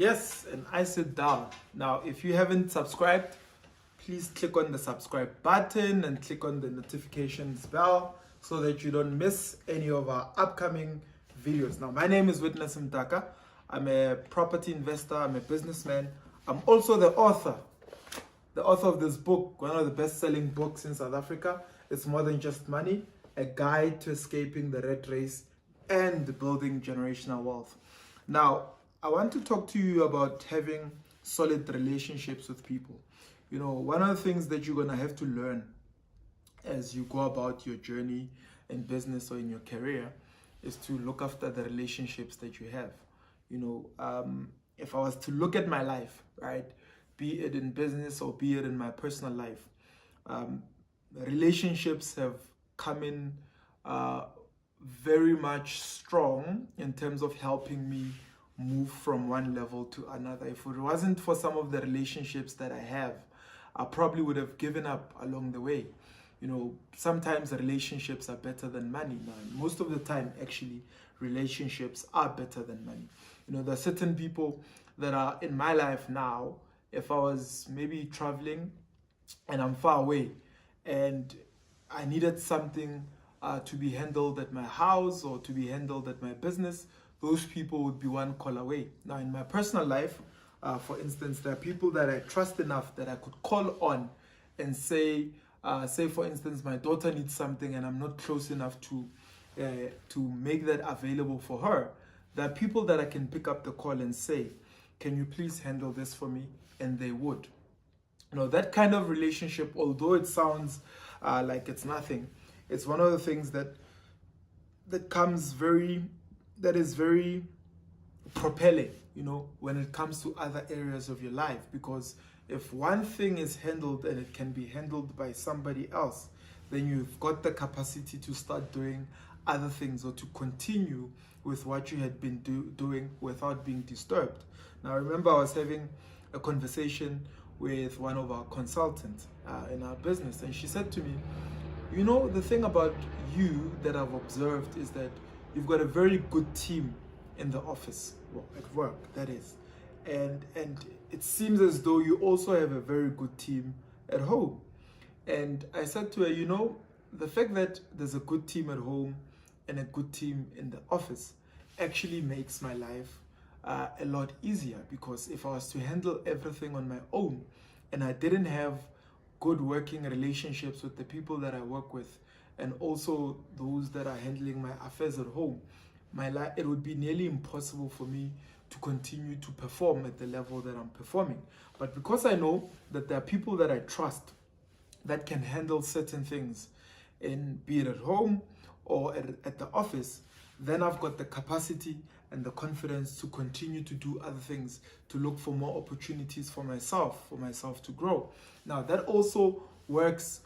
Yes, and I sit down. Now, if you haven't subscribed, please click on the subscribe button and click on the notifications bell so that you don't miss any of our upcoming videos. Now, my name is Witness Mtaka. I'm a property investor, I'm a businessman. I'm also the author of this book, one of the best-selling books in South Africa. It's More Than Just Money, a guide to escaping the rat race and building generational wealth. Now, I want to talk to you about having solid relationships with people. You know, one of the things that you're going to have to learn as you go about your journey in business or in your career is to look after the relationships that you have. You know, if I was to look at my life, right, be it in business or be it in my personal life, relationships have come in very much strong in terms of helping me move from one level to another. If it wasn't for some of the relationships that I have, I probably would have given up along the way. You know, sometimes relationships are better than money. Now, most of the time, actually, relationships are better than money. You know, there are certain people that are in my life now. If I was maybe traveling and I'm far away and I needed something to be handled at my house or to be handled at my business, those people would be one call away. Now, in my personal life, for instance, there are people that I trust enough that I could call on and say, for instance, my daughter needs something and I'm not close enough to make that available for her. There are people that I can pick up the call and say, can you please handle this for me? And they would. You know, that kind of relationship, although it sounds like it's nothing, it's one of the things that is very propelling, you know, when it comes to other areas of your life. Because if one thing is handled and it can be handled by somebody else, then you've got the capacity to start doing other things or to continue with what you had been doing without being disturbed. Now, I remember I was having a conversation with one of our consultants in our business, and she said to me, you know, the thing about you that I've observed is that you've got a very good team in the office, well, at work, that is. And it seems as though you also have a very good team at home. And I said to her, you know, the fact that there's a good team at home and a good team in the office actually makes my life a lot easier, because if I was to handle everything on my own and I didn't have good working relationships with the people that I work with and also those that are handling my affairs at home, it would be nearly impossible for me to continue to perform at the level that I'm performing. But because I know that there are people that I trust that can handle certain things, be it at home or at the office, then I've got the capacity and the confidence to continue to do other things, to look for more opportunities for myself to grow. Now, that also works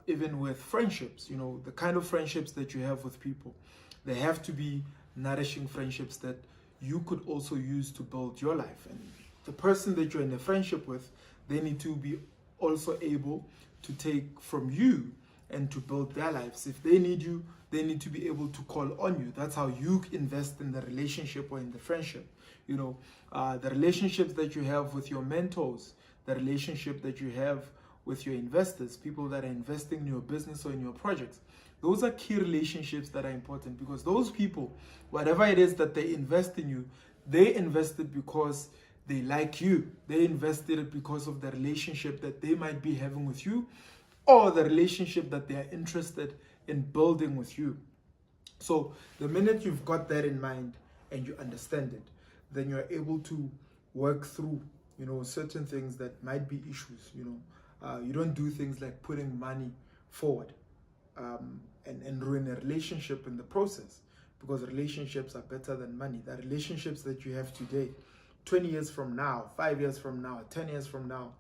even with friendships. You know, the kind of friendships that you have with people, they have to be nourishing friendships that you could also use to build your life. And the person that you're in a friendship with, they need to be also able to take from you and to build their lives. If they need you, they need to be able to call on you. That's how you invest in the relationship or in the friendship. You know, the relationships that you have with your mentors, the relationship that you have with your investors, people that are investing in your business or in your projects. Those are key relationships that are important, because those people, whatever it is that they invest in you, they invested because they like you. They invested it because of the relationship that they might be having with you, or the relationship that they are interested in building with you. So the minute you've got that in mind and you understand it, then you're able to work through, you know, certain things that might be issues. You know, you don't do things like putting money forward and ruin a relationship in the process, because relationships are better than money. The relationships that you have today, 20 years from now, 5 years from now, 10 years from now,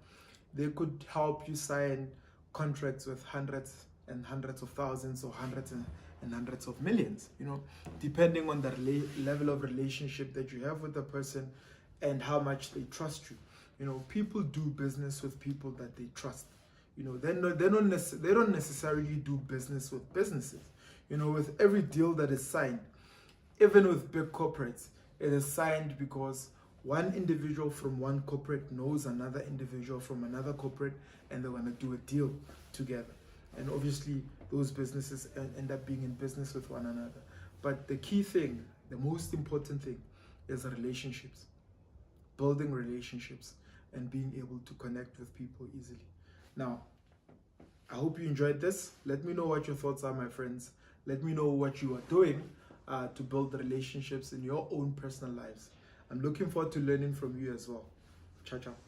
they could help you sign contracts with hundreds and hundreds of thousands, or hundreds and hundreds of millions, you know, depending on the level of relationship that you have with the person and how much they trust you. You know, people do business with people that they trust. You know, they don't necessarily do business with businesses. You know, with every deal that is signed, even with big corporates, it is signed because one individual from one corporate knows another individual from another corporate, and they're going to do a deal together. And obviously, those businesses end up being in business with one another. But the key thing, the most important thing, is relationships. Building relationships and being able to connect with people easily. Now, I hope you enjoyed this. Let me know what your thoughts are, my friends. Let me know what you are doing to build relationships in your own personal lives. I'm looking forward to learning from you as well. Ciao, ciao.